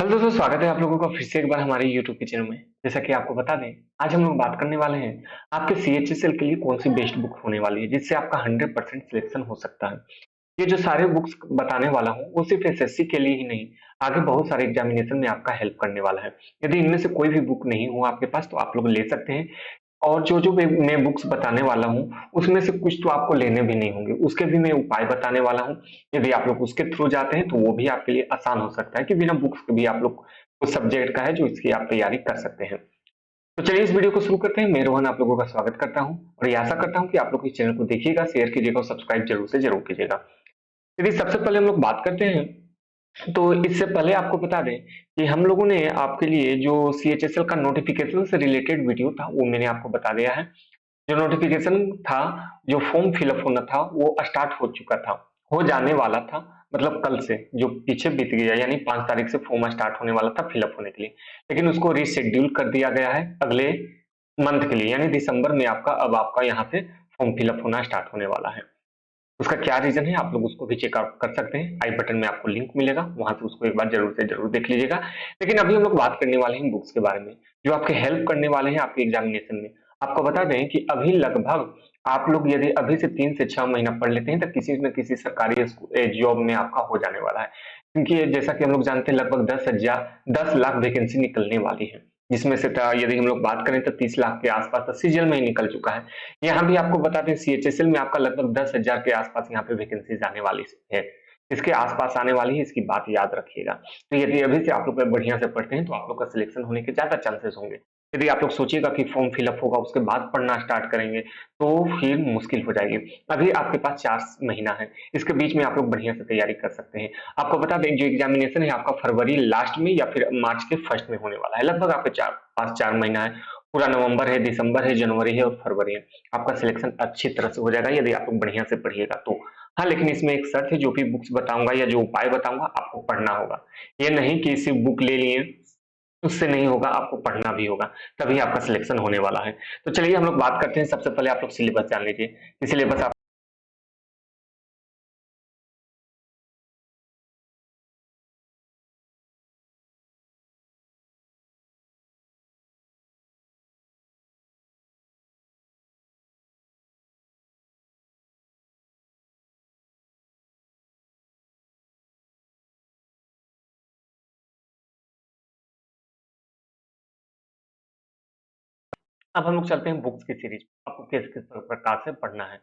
Hello दोस्तों, स्वागत है आप लोगों का फिर से एक बार हमारे यूट्यूब के चैनल में। जैसा कि आपको बता दें, आज हम लोग बात करने वाले हैं आपके सीएचएसएल के लिए कौन सी बेस्ट बुक होने वाली है जिससे आपका 100% सिलेक्शन हो सकता है। ये जो सारे बुक्स बताने वाला हूँ वो सिर्फ एसएससी के लिए ही नहीं, आगे बहुत सारे एग्जामिनेशन में आपका हेल्प करने वाला है। यदि इनमें से कोई भी बुक नहीं हो आपके पास तो आप लोग ले सकते हैं। और जो मैं बुक्स बताने वाला हूँ, उसमें से कुछ तो आपको लेने भी नहीं होंगे, उसके भी मैं उपाय बताने वाला हूँ। यदि आप लोग उसके थ्रू जाते हैं तो वो भी आपके लिए आसान हो सकता है कि बिना बुक्स के भी आप लोग उस सब्जेक्ट का है जो इसकी आप तैयारी कर सकते हैं। तो चलिए इस वीडियो को शुरू करते हैं। मैं रोहन आप लोगों का स्वागत करता हूँ और ये आशा करता हूँ कि आप लोग इस चैनल को देखिएगा, शेयर कीजिएगा और सब्सक्राइब जरूर से जरूर कीजिएगा। यदि सबसे पहले हम लोग बात करते हैं, तो इससे पहले आपको बता दें कि हम लोगों ने आपके लिए जो सीएचएसएल का नोटिफिकेशन से रिलेटेड वीडियो था वो मैंने आपको बता दिया है। जो नोटिफिकेशन था, जो फॉर्म फिलअप होना था वो स्टार्ट हो चुका था, हो जाने वाला था। मतलब कल से जो पीछे बीत गया, यानी 5 तारीख से फॉर्म स्टार्ट होने वाला था फिलअप होने के लिए, लेकिन उसको रिशेड्यूल कर दिया गया है अगले मंथ के लिए, यानी दिसंबर में आपका अब आपका यहाँ से फॉर्म फिलअप होना स्टार्ट होने वाला है। उसका क्या रीजन है आप लोग उसको भी चेकआउट कर सकते हैं। आई बटन में आपको लिंक मिलेगा, वहां से उसको एक बार जरूर से जरूर देख लीजिएगा। लेकिन अभी हम लोग बात करने वाले हैं बुक्स के बारे में जो आपके हेल्प करने वाले हैं आपके एग्जामिनेशन में। आपको बता दें कि अभी लगभग आप लोग यदि अभी से 3 से 6 महीना पढ़ लेते हैं तो किसी न किसी सरकारी जॉब में आपका हो जाने वाला है। क्योंकि जैसा कि हम लोग जानते हैं लगभग 10 लाख वैकेंसी निकलने वाली है, जिसमें से यदि हम लोग बात करें तो 30 लाख के आसपास तो सीजीएल में ही निकल चुका है। यहाँ भी आपको बता दें सीएचएसएल में आपका लगभग 10,000 के आसपास यहाँ पे वैकेंसीज आने वाली है। इसके आसपास आने वाली है, इसकी बात याद रखिएगा। तो यदि अभी से आप लोग बढ़िया से पढ़ते हैं तो आप लोग का सिलेक्शन होने के ज्यादा चांसेस होंगे। यदि आप लोग सोचिएगा कि फॉर्म फिलअप होगा उसके बाद पढ़ना स्टार्ट करेंगे तो फिर मुश्किल हो जाएगी। अभी आपके पास 4 महीना है, इसके बीच में आप लोग बढ़िया से तैयारी कर सकते हैं। आपको बता दें जो एग्जामिनेशन है आपका फरवरी लास्ट में या फिर मार्च के फर्स्ट में होने वाला है। लगभग आपके पास 4 महीना है। पूरा नवंबर है, दिसंबर है, जनवरी है और फरवरी है। आपका सिलेक्शन अच्छी तरह से हो जाएगा यदि आप लोग बढ़िया से पढ़िएगा तो। हाँ, लेकिन इसमें एक शर्त है, जो भी बुक्स बताऊंगा या जो उपाय बताऊंगा आपको पढ़ना होगा। ये नहीं कि सिर्फ बुक ले लिए उससे नहीं होगा, आपको पढ़ना भी होगा, तभी आपका सिलेक्शन होने वाला है। तो चलिए हम लोग बात करते हैं। सबसे पहले आप लोग सिलेबस जान लीजिए कि सिलेबस आप अब हम लोग चलते हैं बुक्स की सीरीज, आपको किस किस प्रकार से पढ़ना है।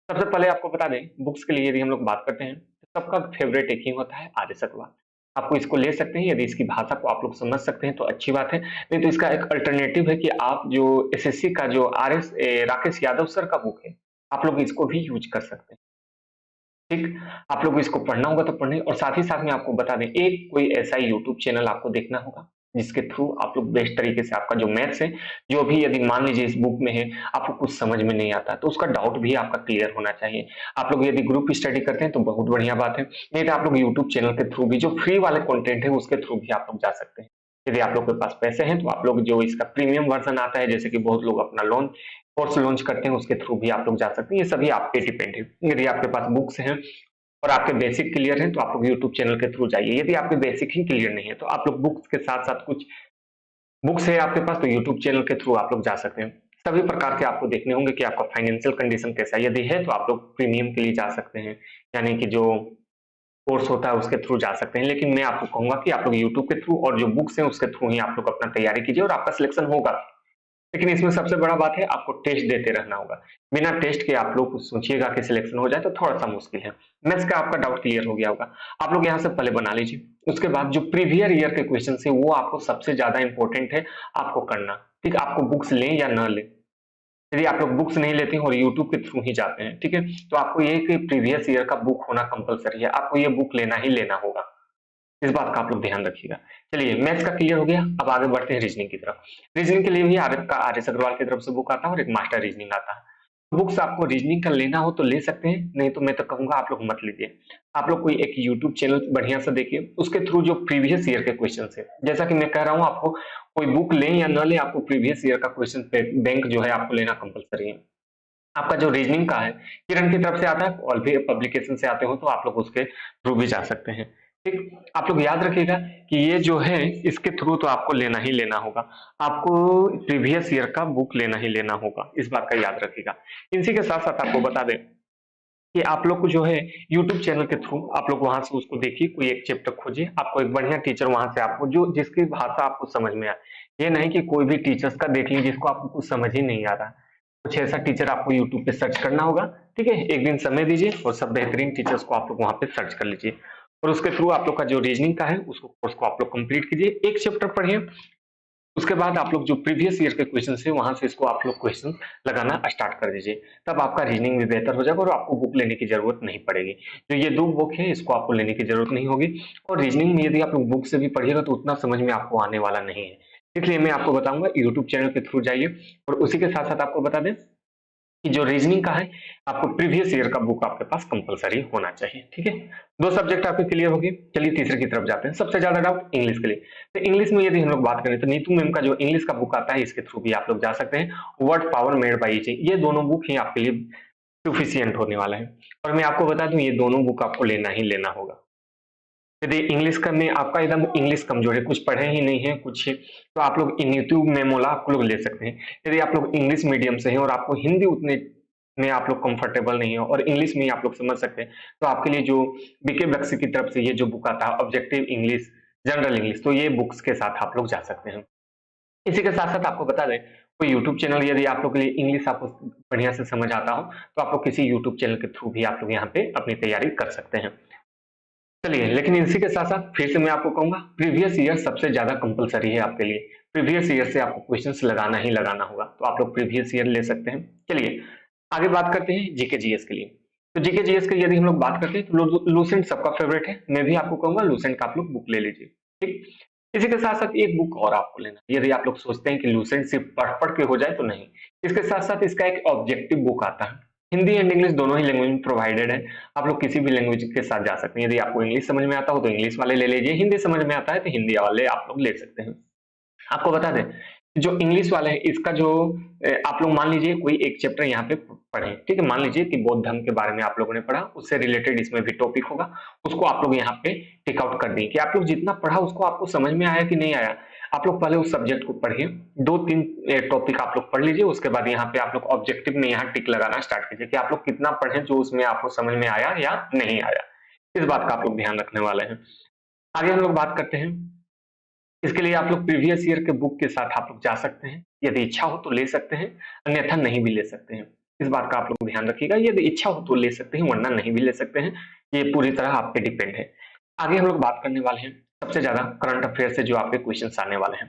सबसे पहले आपको बता दें बुक्स के लिए यदि हम लोग बात करते हैं तो सबका फेवरेट एक ही होता है, आर्य सत्वा। आपको इसको ले सकते हैं, यदि इसकी भाषा को आप लोग समझ सकते हैं तो अच्छी बात है। नहीं तो इसका एक अल्टरनेटिव है कि आप जो एसएससी का जो राकेश यादव सर का बुक है, आप लोग इसको भी यूज कर सकते हैं। ठीक, आप लोग को इसको पढ़ना होगा तो पढ़ने, और साथ ही साथ में आपको बता दें एक कोई ऐसा यूट्यूब चैनल आपको देखना होगा जिसके थ्रू आप लोग बेस्ट तरीके से आपका जो मैथ्स है, जो भी यदि मान लीजिए इस बुक में है आपको कुछ समझ में नहीं आता तो उसका डाउट भी आपका क्लियर होना चाहिए। आप लोग यदि ग्रुप स्टडी करते हैं तो बहुत बढ़िया बात है, नहीं तो आप लोग यूट्यूब चैनल के थ्रू भी जो फ्री वाले कंटेंट है उसके थ्रू भी आप लोग जा सकते हैं। यदि आप लोग के पास पैसे हैं तो आप लोग जो इसका प्रीमियम वर्जन आता है, जैसे कि बहुत लोग अपना लोन कोर्स लॉन्च करते हैं, उसके थ्रू भी आप लोग जा सकते हैं। ये सभी आप पे डिपेंड है। यदि आपके पास बुक्स हैं और आपके बेसिक क्लियर हैं तो आप लोग यूट्यूब चैनल के थ्रू जाइए। यदि आपके बेसिक ही क्लियर नहीं है तो आप लोग बुक्स के साथ साथ कुछ बुक्स है आपके पास तो यूट्यूब चैनल के थ्रू आप लोग जा सकते हैं। सभी प्रकार के आपको देखने होंगे कि आपका फाइनेंशियल कंडीशन कैसा है। यदि है तो आप लोग प्रीमियम के लिए जा सकते हैं, यानी कि जो कोर्स होता है उसके थ्रू जा सकते हैं। लेकिन मैं आपको कहूंगा कि आप लोग यूट्यूब के थ्रू और जो बुक्स हैं उसके थ्रू ही आप लोग अपना तैयारी कीजिए और आपका सिलेक्शन होगा। लेकिन इसमें सबसे बड़ा बात है आपको टेस्ट देते रहना होगा। बिना टेस्ट के आप लोग सोचिएगा कि सिलेक्शन हो जाए तो थोड़ा सा मुश्किल है। मैथ्स का आपका डाउट क्लियर हो गया होगा, आप लोग यहाँ से पहले बना लीजिए। उसके बाद जो प्रीवियर ईयर के क्वेश्चन है वो आपको सबसे ज्यादा इंपॉर्टेंट है आपको करना। ठीक, आपको बुक्स लें या न लें, यदि आप लोग बुक्स नहीं लेते हैं और यूट्यूब के थ्रू ही जाते हैं, ठीक है, तो आपको ये कि प्रीवियस ईयर का बुक होना कंपलसरी है, आपको ये बुक लेना ही लेना होगा। इस बात का आप लोग ध्यान रखिएगा। चलिए मैथ्स का क्लियर हो गया, अब आगे बढ़ते हैं रीजनिंग की तरफ। रीजनिंग के लिए भी आर एस अग्रवाल की तरफ से बुक आता है और एक मास्टर रीजनिंग आता है। बुक्स आपको रीजनिंग का लेना हो तो ले सकते हैं, नहीं तो मैं तो कहूंगा आप लोग मत लीजिए। आप लोग कोई एक यूट्यूब चैनल बढ़िया सा देखिए, उसके थ्रू जो प्रीवियस ईयर के क्वेश्चन है, जैसा कि मैं कह रहा हूँ आपको कोई बुक लें या न लें, आपको प्रीवियस ईयर का क्वेश्चन बैंक जो है आपको लेना कंपलसरी है। आपका जो रीजनिंग का है किरण की तरफ से आता है और भी पब्लिकेशन से आते हो तो आप लोग उसके थ्रू भी जा सकते हैं। ठीक, आप लोग याद रखिएगा कि ये जो है इसके थ्रू तो आपको लेना ही लेना होगा। आपको प्रीवियस ईयर का बुक लेना ही लेना होगा, इस बात का याद रखिएगा। इसी के साथ-साथ आपको बता दें कि आप लोग को जो है यूट्यूब चैनल के थ्रू आप लोग वहां से उसको देखिए, कोई एक चैप्टर खोजिए, आपको एक बढ़िया टीचर वहां से आपको जो जिसकी भाषा आपको समझ में आए। ये नहीं कि कोई भी टीचर्स का देख लीजिए जिसको आपको कुछ समझ ही नहीं आ रहा। कुछ ऐसा टीचर आपको यूट्यूब पे सर्च करना होगा, ठीक है? एक दिन समय दीजिए और सब बेहतरीन टीचर्स को आप लोग वहां पे सर्च कर लीजिए और उसके थ्रू आप लोग का जो रीजनिंग का है उसको कोर्स को आप लोग कंप्लीट कीजिए। एक चैप्टर पढ़िए, उसके बाद आप लोग जो प्रीवियस ईयर के क्वेश्चन है वहां से इसको आप लोग क्वेश्चन लगाना स्टार्ट कर दीजिए। तब आपका रीजनिंग भी बेहतर हो जाएगा और आपको बुक लेने की जरूरत नहीं पड़ेगी। तो ये 2 बुक है, इसको आपको लेने की जरूरत नहीं होगी और रीजनिंग में यदि आप लोग बुक से भी पढ़िएगा तो उतना समझ में आपको आने वाला नहीं है। इसलिए मैं आपको बताऊंगा यूट्यूब चैनल के थ्रू जाइए और उसी के साथ साथ आपको बता दें कि जो रीजनिंग का है आपको प्रीवियस ईयर का बुक आपके पास कंपलसरी होना चाहिए, ठीक है? 2 सब्जेक्ट आपके क्लियर हो गए। चलिए तीसरे की तरफ जाते हैं। सबसे ज्यादा डाउट इंग्लिश के लिए। तो इंग्लिश में यदि हम लोग बात करें तो नीतू मैम का जो इंग्लिश का बुक आता है इसके थ्रू भी आप लोग जा सकते हैं। वर्ड पावर मेड बाय ईची, ये दोनों बुक ही आपके लिए सफिशिएंट होने वाला है और मैं आपको बता दूं ये दोनों बुक आपको लेना ही लेना होगा। यदि इंग्लिश का में आपका एकदम इंग्लिश कमजोर है, कुछ पढ़े ही नहीं है कुछ, तो आप लोग नीतू मेमोला आप लोग ले सकते हैं। यदि आप लोग इंग्लिश मीडियम से हैं और आपको हिंदी उतने में आप लोग कंफर्टेबल नहीं हो और इंग्लिश में ही आप लोग समझ सकते हैं, तो आपके लिए जो बीके बख्शी की तरफ से ये जो बुक आता है ऑब्जेक्टिव इंग्लिश, जनरल इंग्लिश, तो ये बुक्स के साथ आप लोग जा सकते हैं। इसी के साथ-साथ आपको बता दें, कोई यूट्यूब चैनल यदि आप लोग के लिए इंग्लिश आपको बढ़िया से समझ आता हो, तो आप लोग किसी यूट्यूब चैनल के थ्रू भी आप लोग यहाँ पे अपनी तैयारी कर सकते हैं। चलिए, लेकिन इसी के साथ-साथ फिर से मैं आपको कहूँगा प्रीवियस ईयर सबसे ज़्यादा कंपल्सरी है आपके लिए। प्रीवियस ईयर से आपको क्वेश्चंस लगाना ही लगाना होगा, तो आप लोग प्रीवियस ईयर ले सकते हैं। चलिए, आगे बात करते हैं जीके जीएस के लिए। तो जीके जीएस की यदि हम लोग बात करते हैं तो लूसेंट सबका फेवरेट है। मैं भी आपको कहूँगा लूसेंट का आप लोग बुक ले लीजिए, ठीक? इसी के साथ-साथ एक बुक और आपको लेना है। यदि आप लोग सोचते हैं कि लूसेंट सिर्फ पढ़-पढ़ के हो जाए तो नहीं। इसके साथ-साथ इसका एक ऑब्जेक्टिव बुक आता है। हिंदी एंड इंग्लिश दोनों ही लैंग्वेज में प्रोवाइडेड है। आप लोग किसी भी लैंग्वेज के साथ जा सकते हैं। यदि आपको इंग्लिश समझ में आता हो तो इंग्लिश वाले ले लीजिए, हिंदी समझ में आता है तो हिंदी वाले आप लोग ले सकते हैं। आपको बता दें, जो इंग्लिश वाले हैं इसका जो आप लोग मान लीजिए कोई एक चैप्टर यहाँ पे पढ़ें, ठीक है? मान लीजिए कि बौद्ध धर्म के बारे में आप लोगों ने पढ़ा, उससे रिलेटेड इसमें भी टॉपिक होगा, उसको आप लोग यहाँ पे टिक आउट कर दें कि आप लोग जितना पढ़ा उसको आपको समझ में आया कि नहीं आया। आप लोग पहले उस सब्जेक्ट को पढ़िए, 2-3 टॉपिक आप लोग पढ़ लीजिए, उसके बाद यहाँ पे आप लोग ऑब्जेक्टिव में यहाँ टिक लगाना स्टार्ट कीजिए कि आप लोग कितना पढ़े जो उसमें आपको समझ में आया या नहीं आया। इस बात का आप लोग ध्यान रखने वाले हैं। आगे हम लोग बात करते हैं, इसके लिए आप लोग प्रीवियस ईयर के बुक के साथ आप लोग जा सकते हैं। यदि इच्छा हो तो ले सकते हैं, अन्यथा नहीं भी ले सकते हैं। इस बात का आप लोग ध्यान रखिएगा, यदि इच्छा हो तो ले सकते हैं वरना नहीं भी ले सकते हैं। ये पूरी तरह आप पे डिपेंड है। आगे हम लोग बात करने वाले हैं सबसे ज्यादा करंट अफेयर से जो आपके क्वेश्चंस आने वाले हैं।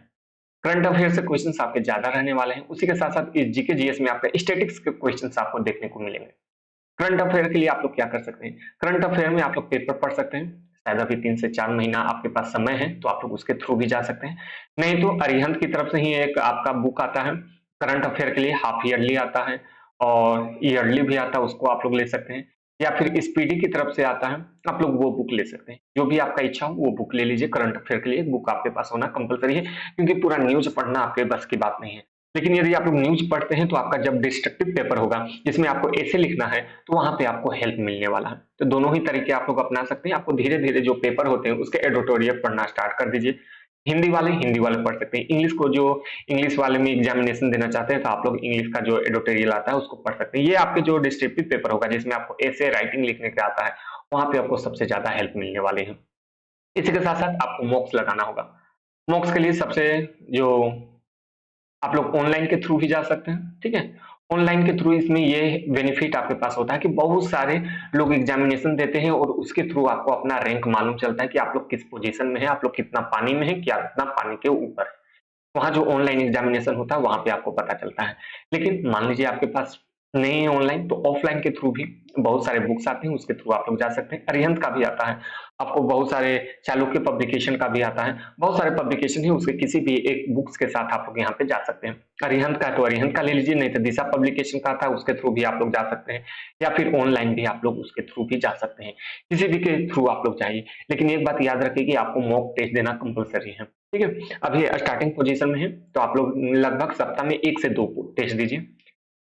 करंट अफेयर से क्वेश्चंस आपके ज्यादा रहने वाले हैं। उसी के साथ-साथ इस जीके जीएस में आपके स्टैटिस्टिक्स के क्वेश्चंस आपको देखने को मिलेंगे। करंट अफेयर के लिए आप लोग क्या कर सकते हैं? करंट अफेयर में आप लोग पेपर पढ़ सकते हैं। शायद अभी 3 से 4 महीना आपके पास समय है, तो आप लोग उसके थ्रू भी जा सकते हैं। नहीं तो अरिहंत की तरफ से ही एक आपका बुक आता है, करंट अफेयर के लिए हाफ ईयरली आता है और ईयरली भी आता है, उसको आप लोग ले सकते हैं। या फिर स्पीडी की तरफ से आता है, आप लोग वो बुक ले सकते हैं। जो भी आपका इच्छा हो वो बुक ले लीजिए। करंट अफेयर के लिए एक बुक आपके पास होना कंपल्सरी है, क्योंकि पूरा न्यूज़ पढ़ना आपके बस की बात नहीं है। लेकिन यदि आप लोग न्यूज़ पढ़ते हैं तो आपका जब डिस्ट्रक्टिव पेपर होगा जिसमें आपको ऐसे लिखना है तो वहां पे आपको हेल्प मिलने वाला है। तो दोनों ही तरीके आप लोग अपना सकते हैं। आपको धीरे-धीरे जो पेपर होते हैं उसके एडिटोरियल पढ़ना स्टार्ट कर दीजिए। हिंदी वाले पढ़ सकते हैं। इंग्लिश को जो इंग्लिश वाले में एग्जामिनेशन देना चाहते हैं तो आप लोग इंग्लिश का जो एडिटोरियल आता है उसको पढ़ सकते हैं। ये आपके जो डिस्क्रिप्टिव पेपर होगा जिसमें आपको ऐसे राइटिंग लिखने का आता है, वहां पे आपको सबसे ज्यादा हेल्प मिलने वाले हैं। इसी के साथ-साथ आपको मॉक्स लगाना होगा। मॉक्स के लिए सबसे जो आप लोग ऑनलाइन के थ्रू भी जा सकते हैं, ठीक है? ऑनलाइन के थ्रू इसमें ये बेनिफिट आपके पास होता है कि बहुत सारे लोग एग्जामिनेशन देते हैं और उसके थ्रू आपको अपना रैंक मालूम चलता है कि आप लोग किस पोजीशन में हैं, आप लोग कितना पानी में हैं, क्या कितना पानी के ऊपर है। वहाँ जो ऑनलाइन एग्जामिनेशन होता है वहाँ पे आपको पता चलता है। लेकिन मान लीजिए आपके पास नहीं है ऑनलाइन, तो ऑफलाइन के थ्रू भी बहुत सारे बुक्स आते हैं, उसके थ्रू आप लोग जा सकते हैं। अरिहंत का भी आता है, आपको बहुत सारे चालुक्य पब्लिकेशन का भी आता है, बहुत सारे पब्लिकेशन है, उसके किसी भी एक बुक्स के साथ आप लोग यहाँ पे जा सकते हैं। अरिहंत का है तो अरिहंत का ले लीजिए, नहीं तो दिशा पब्लिकेशन का आता है उसके थ्रू भी आप लोग जा सकते हैं, या फिर ऑनलाइन भी आप लोग उसके थ्रू भी जा सकते हैं। किसी भी के थ्रू आप लोग जाइए, लेकिन एक बात याद रखिए कि आपको मॉक टेस्ट देना कंपल्सरी है, ठीक है? अभी स्टार्टिंग पोजीशन में है तो आप लोग लगभग सप्ताह में 1 से 2 टेस्ट दीजिए,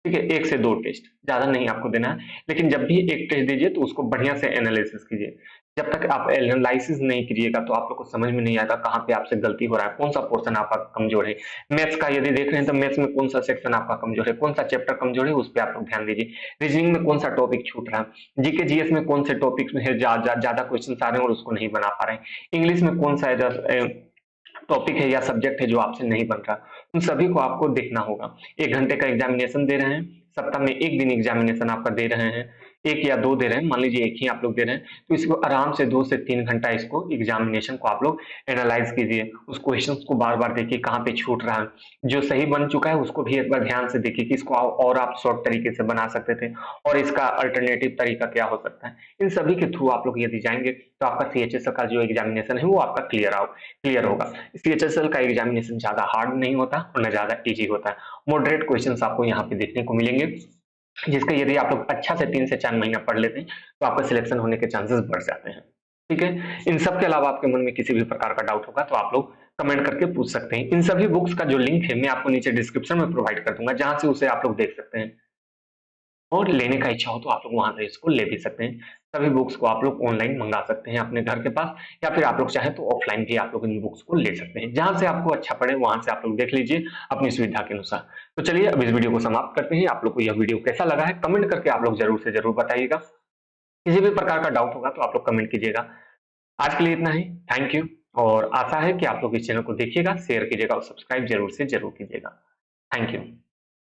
ठीक है, 1 से 2 टेस्ट, ज़्यादा नहीं आपको देना है। लेकिन जब भी एक टेस्ट दीजिए तो उसको बढ़िया से एनालिसिस कीजिए। जब तक आप एनालिसिस नहीं कीजिएगा तो आप लोग को समझ में नहीं आएगा कहाँ पे आपसे गलती हो रहा है, कौन-सा पोर्शन आपका कमज़ोर है। मैथ्स का यदि देख रहे हैं तो मैथ्स में कौन-सा सेक्शन आपका कमज़ोर है, कौन-सा चैप्टर कमज़ोर है, उस पे आप लोग ध्यान दीजिए। रीजनिंग में कौन-सा टॉपिक छूट रहा है, जीके जीएस में कौन से टॉपिक्स में है ज़्यादा क्वेश्चन्स आ रहे हैं और उसको नहीं बना पा रहे हैं। इंग्लिश में कौन-सा टॉपिक है या सब्जेक्ट है जो आपसे नहीं बन रहा, उन सभी को आपको देखना होगा। 1 घंटे का एग्जामिनेशन दे रहे हैं, सप्ताह में 1 दिन एग्जामिनेशन आपका दे रहे हैं, 1 या 2 दे रहे हैं, मान लीजिए 1 ही आप लोग दे रहे हैं, तो इसको आराम से 2 से 3 घंटा इसको एग्जामिनेशन को आप लोग एनालाइज़ कीजिए। उस क्वेश्चन्स को बार-बार देखिए कहाँ पे छूट रहा है। जो सही बन चुका है उसको भी एक बार ध्यान से देखिए कि इसको और आप शॉर्ट तरीके से बना सकते थे और इसका अल्टरनेटिव तरीका क्या हो सकता है। इन सभी के थ्रू आप लोग यदि जाएँगे तो आपका सीएचएसएल का जो एग्जामिनेशन है वो आपका क्लियर होगा। सीएचएसएल का एग्जामिनेशन ज़्यादा हार्ड नहीं होता और ना ज़्यादा ईज़ी होता है। मॉडरेट क्वेश्चन्स आपको यहाँ पे देखने को मिलेंगे, जिसका यदि आप लोग अच्छा से 3 से 4 महीना पढ़ लेते हैं, तो आपका सिलेक्शन होने के चांसेस बढ़ जाते हैं। ठीक है? इन सब के अलावा आपके मन में किसी भी प्रकार का डाउट होगा तो आप लोग कमेंट करके पूछ सकते हैं। इन सभी बुक्स का जो लिंक है मैं आपको नीचे डिस्क्रिप्शन में प्रोवाइड कर दूँगा, जहाँ से उसे आप लोग देख सकते हैं। और लेने का इच्छा हो तो आप लोग वहाँ से इसको ले भी सकते हैं। सभी बुक्स को आप लोग ऑनलाइन मँगा सकते हैं अपने घर के पास या फिर आप लोग चाहें तो ऑफलाइन भी आप लोग इन बुक्स को ले सकते हैं। जहाँ से आपको अच्छा पड़े वहाँ से आप लोग देख लीजिए अपनी सुविधा के अनुसार। तो चलिए अब इस वीडियो को समाप्त करते हैं। आप लोग को यह वीडियो कैसा लगा है कमेंट करके आप लोग ज़रूर से ज़रूर बताइएगा। किसी भी प्रकार का डाउट होगा तो आप लोग कमेंट कीजिएगा। आज के लिए इतना ही। थैंक यू और आशा है कि आप लोग इस चैनल को देखिएगा, शेयर कीजिएगा और सब्सक्राइब ज़रूर से ज़रूर कीजिएगा। Thank you.